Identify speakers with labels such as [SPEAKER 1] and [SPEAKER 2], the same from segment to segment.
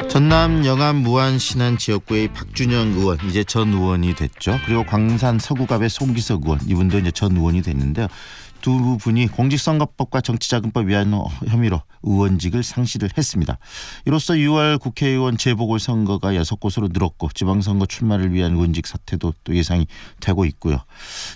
[SPEAKER 1] 전남 영암 무안 신안 지역구의 박준영 의원 이제 전 의원이 됐죠. 그리고 광산 서구갑의 송기석 의원 이분도 이제 전 의원이 됐는데요. 두 분이 공직선거법과 정치자금법 위반 혐의로 의원직을 상실을 했습니다. 이로써 6월 국회의원 재보궐선거가 6곳으로 늘었고 지방선거 출마를 위한 의원직 사퇴도 또 예상이 되고 있고요.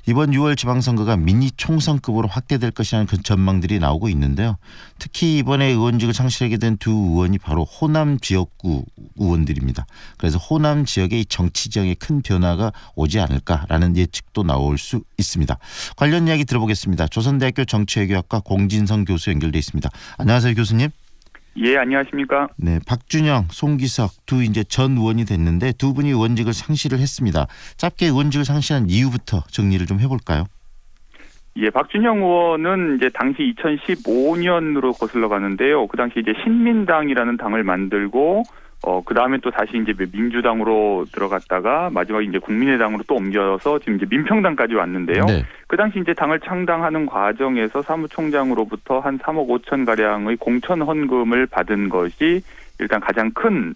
[SPEAKER 1] 이번 6월 지방선거가 미니 총선급으로 확대될 것이라는 그 전망들이 나오고 있는데요. 특히 이번에 의원직을 상실하게 된 두 의원이 바로 호남 지역구 의원들입니다. 그래서 호남 지역의 정치 지형에 큰 변화가 오지 않을까라는 예측도 나올 수 있습니다. 관련 이야기 들어보겠습니다. 조선대학교 정치외교학과 공진성 교수 연결돼 있습니다. 안녕하세요, 교수님.
[SPEAKER 2] 예, 안녕하십니까.
[SPEAKER 1] 네, 박준영, 송기석 두 이제 전 의원이 됐는데 두 분이 의원직을 상실을 했습니다. 짧게 의원직을 상실한 이유부터 정리를 좀 해볼까요?
[SPEAKER 2] 예, 박준영 의원은 이제 당시 2015년으로 거슬러 가는데요. 그 당시 이제 신민당이라는 당을 만들고 그 다음에 또 다시 이제 민주당으로 들어갔다가 마지막에 이제 국민의당으로 또 옮겨서 지금 이제 민평당까지 왔는데요. 네. 그 당시 이제 당을 창당하는 과정에서 사무총장으로부터 한 3억 5천 가량의 공천 헌금을 받은 것이 일단 가장 큰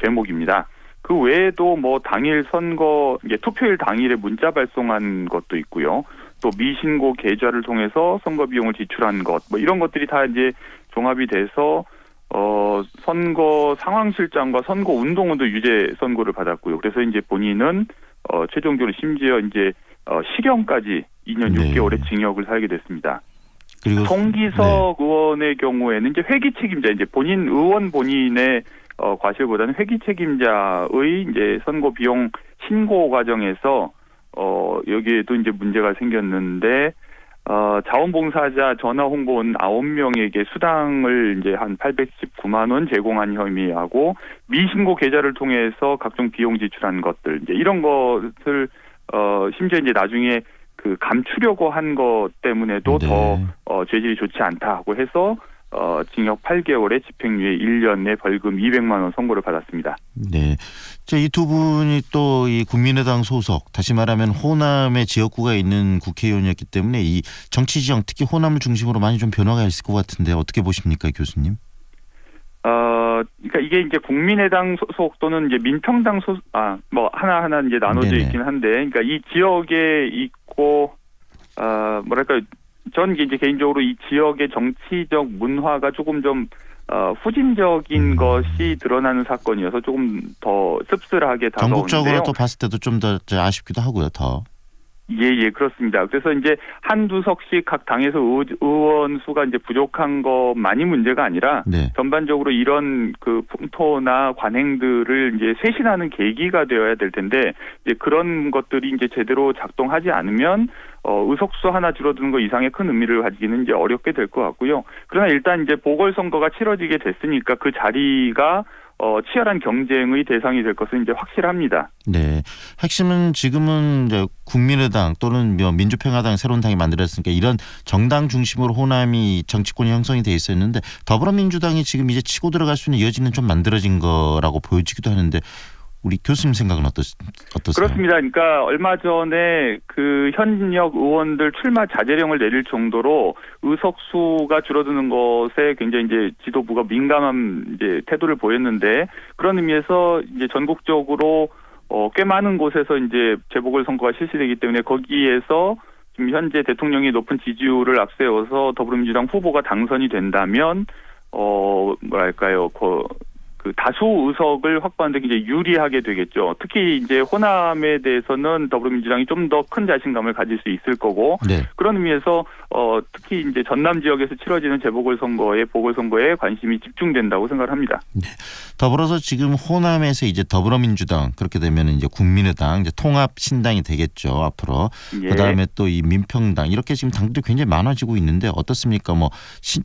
[SPEAKER 2] 죄목입니다. 그 외에도 뭐 당일 선거 이제 투표일 당일에 문자 발송한 것도 있고요. 또 미신고 계좌를 통해서 선거 비용을 지출한 것, 뭐 이런 것들이 다 이제 종합이 돼서 선거 상황실장과 선거 운동원도 유죄 선고를 받았고요. 그래서 이제 본인은 최종적으로 심지어 이제 실형까지 2년 6개월의 징역을 살게 됐습니다. 그리고 송기석 의원의 경우에는 이제 회기 책임자, 이제 본인 의원 본인의 과실보다는 회기 책임자의 이제 선거 비용 신고 과정에서 여기에도 이제 문제가 생겼는데. 자원봉사자 전화 홍보원 9명에게 수당을 이제 한 819만 원 제공한 혐의하고 미신고 계좌를 통해서 각종 비용 지출한 것들 이제 이런 것을 심지어 이제 나중에 그 감추려고 한 것 때문에도 더 죄질이 좋지 않다고 해서 징역 8개월에 집행유예 1년에 벌금 200만 원 선고를 받았습니다.
[SPEAKER 1] 네, 이 두 분이 또 이 국민의당 소속, 다시 말하면 호남의 지역구가 있는 국회의원이었기 때문에 이 정치 지형, 특히 호남을 중심으로 많이 좀 변화가 있을 것 같은데 어떻게 보십니까, 교수님?
[SPEAKER 2] 그러니까 이게 이제 국민의당 소속 또는 이제 민평당 소속, 뭐 하나하나 이제 나눠져 있긴 한데, 그러니까 이 지역에 있고, 뭐랄까. 전 이제 개인적으로 이 지역의 정치적 문화가 조금 좀 후진적인 것이 드러나는 사건이어서 조금 더 씁쓸하게 다가오는데요.
[SPEAKER 1] 전국적으로 또 봤을 때도 좀 더 아쉽기도 하고요, 더.
[SPEAKER 2] 예, 그렇습니다. 그래서 이제 한두 석씩 각 당에서 의원 수가 이제 부족한 것만이 문제가 아니라 전반적으로 이런 그 풍토나 관행들을 이제 쇄신하는 계기가 되어야 될 텐데 이제 그런 것들이 이제 제대로 작동하지 않으면 의석수 하나 줄어드는 것 이상의 큰 의미를 가지기는 이제 어렵게 될 것 같고요. 그러나 일단 이제 보궐선거가 치러지게 됐으니까 그 자리가 치열한 경쟁의 대상이 될 것은 이제 확실합니다. 네,
[SPEAKER 1] 핵심은 지금은 이제 국민의당 또는 민주평화당 새로운 당이 만들어졌으니까 이런 정당 중심으로 호남이 정치권이 형성이 돼 있었는데 더불어민주당이 지금 이제 치고 들어갈 수 있는 여지는 좀 만들어진 거라고 보여지기도 하는데 우리 교수님 생각은 어떠세요?
[SPEAKER 2] 그렇습니다. 그러니까 얼마 전에 그 현역 의원들 출마 자제령을 내릴 정도로 의석수가 줄어드는 것에 굉장히 이제 지도부가 민감한 이제 태도를 보였는데 그런 의미에서 이제 전국적으로 꽤 많은 곳에서 이제 재보궐선거가 실시되기 때문에 거기에서 지금 현재 대통령이 높은 지지율을 앞세워서 더불어민주당 후보가 당선이 된다면 뭐랄까요? 그 다수 의석을 확보하는 데 굉장히 유리하게 되겠죠. 특히 이제 호남에 대해서는 더불어민주당이 좀 더 큰 자신감을 가질 수 있을 거고 그런 의미에서 특히 이제 전남 지역에서 치러지는 보궐선거에 관심이 집중된다고 생각을 합니다.
[SPEAKER 1] 네. 더불어서 지금 호남에서 이제 더불어민주당 그렇게 되면 이제 국민의당 이제 통합 신당이 되겠죠 앞으로. 그다음에 또 이 민평당 이렇게 지금 당들이 굉장히 많아지고 있는데 어떻습니까? 뭐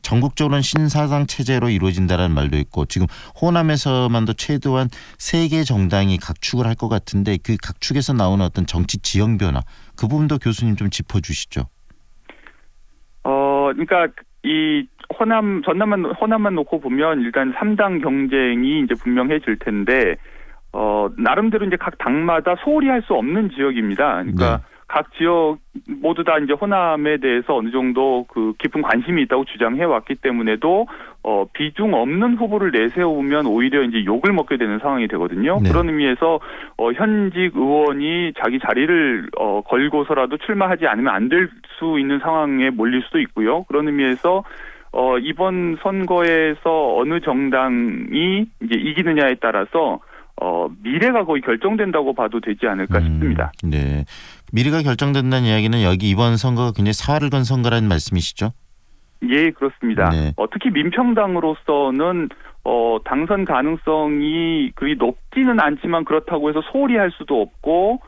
[SPEAKER 1] 전국적으로는 신사당 체제로 이루어진다는 말도 있고 지금 호남에서만도 최소한 3개 정당이 각축을 할 것 같은데 그 각축에서 나오는 어떤 정치 지형 변화 그 부분도 교수님 좀 짚어주시죠.
[SPEAKER 2] 그러니까 이 호남만 놓고 보면 일단 3당 경쟁이 이제 분명해질 텐데 나름대로 이제 각 당마다 소홀히 할 수 없는 지역입니다. 그러니까 각 지역 모두 다 이제 호남에 대해서 어느 정도 그 깊은 관심이 있다고 주장해 왔기 때문에도 비중 없는 후보를 내세우면 오히려 이제 욕을 먹게 되는 상황이 되거든요.
[SPEAKER 1] 네.
[SPEAKER 2] 그런 의미에서 현직 의원이 자기 자리를 걸고서라도 출마하지 않으면 안 될 수 있는 상황에 몰릴 수도 있고요. 그런 의미에서 이번 선거에서 어느 정당이 이제 이기느냐에 따라서 미래가 거의 결정된다고 봐도 되지 않을까 싶습니다.
[SPEAKER 1] 네, 미래가 결정된다는 이야기는 여기 이번 선거가 굉장히 사활을 건 선거라는 말씀이시죠?
[SPEAKER 2] 예, 그렇습니다.
[SPEAKER 1] 네.
[SPEAKER 2] 특히 민평당으로서는 당선 가능성이 그리 높지는 않지만 그렇다고 해서 소홀히 할 수도 없고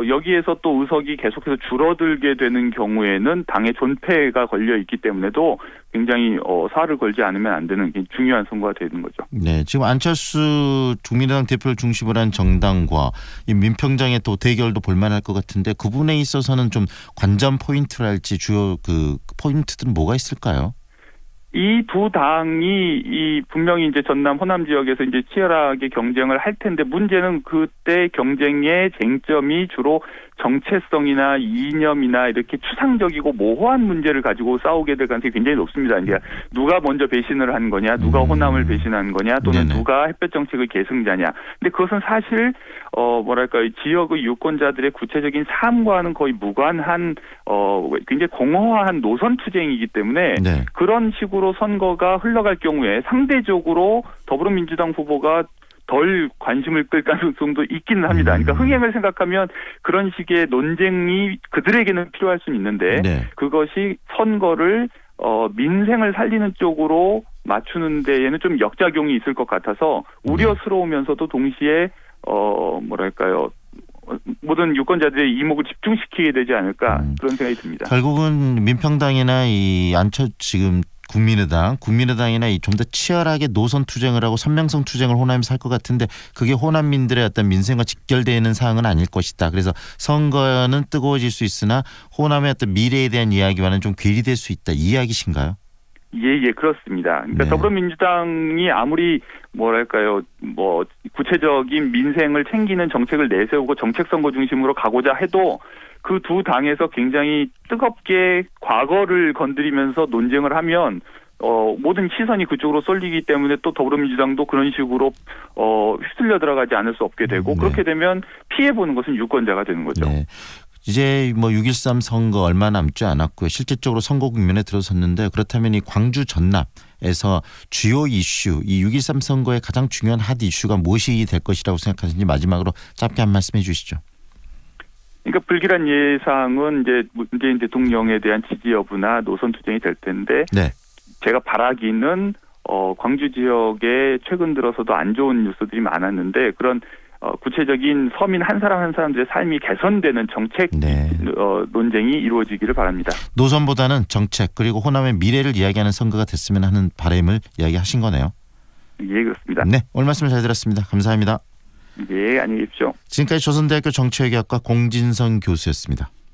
[SPEAKER 2] 여기에서 또 의석이 계속해서 줄어들게 되는 경우에는 당의 존폐가 걸려 있기 때문에도 굉장히 사활을 걸지 않으면 안 되는 중요한 선거가 되는 거죠.
[SPEAKER 1] 네, 지금 안철수 국민의당 대표를 중심으로 한 정당과 이 민평장의 또 대결도 볼만할 것 같은데 그 부분에 있어서는 좀 관전 포인트랄지 주요 그 포인트들은 뭐가 있을까요?
[SPEAKER 2] 이 두 당이 분명히 이제 전남 호남 지역에서 이제 치열하게 경쟁을 할 텐데 문제는 그때 경쟁의 쟁점이 주로 정체성이나 이념이나 이렇게 추상적이고 모호한 문제를 가지고 싸우게 될 가능성이 굉장히 높습니다. 이제 누가 먼저 배신을 한 거냐, 누가 호남을 배신한 거냐, 또는
[SPEAKER 1] 네네.
[SPEAKER 2] 누가 햇볕 정책의 계승자냐. 근데 그것은 사실 뭐랄까요, 지역의 유권자들의 구체적인 삶과는 거의 무관한 굉장히 공허한 노선 투쟁이기 때문에
[SPEAKER 1] 네.
[SPEAKER 2] 그런 식으로 선거가 흘러갈 경우에 상대적으로 더불어민주당 후보가 덜 관심을 끌 가능성도 있기는 합니다. 그러니까 흥행을 생각하면 그런 식의 논쟁이 그들에게는 필요할 수는 있는데
[SPEAKER 1] 네.
[SPEAKER 2] 그것이 선거를 민생을 살리는 쪽으로 맞추는 데에는 좀 역작용이 있을 것 같아서 우려스러우면서도 동시에 뭐랄까요, 모든 유권자들의 이목을 집중시키게 되지 않을까 그런 생각이 듭니다.
[SPEAKER 1] 결국은 민평당이나 이 지금 국민의당이나 이 좀 더 치열하게 노선 투쟁을 하고 선명성 투쟁을 호남에서 할 것 같은데 그게 호남민들의 어떤 민생과 직결되는 사항은 아닐 것이다. 그래서 선거는 뜨거워질 수 있으나 호남의 어떤 미래에 대한 이야기와는 좀 괴리될 수 있다. 이 이야기신가요?
[SPEAKER 2] 예, 그렇습니다. 그러니까
[SPEAKER 1] 네.
[SPEAKER 2] 더불어민주당이 아무리 뭐랄까요, 구체적인 민생을 챙기는 정책을 내세우고 정책 선거 중심으로 가고자 해도 그 두 당에서 굉장히 뜨겁게 과거를 건드리면서 논쟁을 하면 모든 시선이 그쪽으로 쏠리기 때문에 또 더불어민주당도 그런 식으로 휩쓸려 들어가지 않을 수 없게 되고
[SPEAKER 1] 네.
[SPEAKER 2] 그렇게 되면 피해 보는 것은 유권자가 되는 거죠.
[SPEAKER 1] 네. 이제 6.13 선거 얼마 남지 않았고요. 실질적으로 선거 국면에 들어섰는데 그렇다면 이 광주 전남에서 주요 이슈, 이 6.13 선거의 가장 중요한 핫 이슈가 무엇이 될 것이라고 생각하시는지 마지막으로 짧게 한 말씀 해주시죠.
[SPEAKER 2] 그러니까 불길한 예상은 이제 문재인 대통령에 대한 지지 여부나 노선 투쟁이 될 텐데
[SPEAKER 1] 네.
[SPEAKER 2] 제가 바라기는 광주 지역에 최근 들어서도 안 좋은 뉴스들이 많았는데 그런 구체적인 서민 한 사람 한 사람들의 삶이 개선되는 정책
[SPEAKER 1] 네.
[SPEAKER 2] 논쟁이 이루어지기를 바랍니다.
[SPEAKER 1] 노선보다는 정책 그리고 호남의 미래를 이야기하는 선거가 됐으면 하는 바람을 이야기하신 거네요.
[SPEAKER 2] 예, 그렇습니다.
[SPEAKER 1] 네, 오늘 말씀 잘 들었습니다. 감사합니다.
[SPEAKER 2] 예, 안녕히 계십시오.
[SPEAKER 1] 지금까지 조선대학교 정치외교학과 공진성 교수였습니다.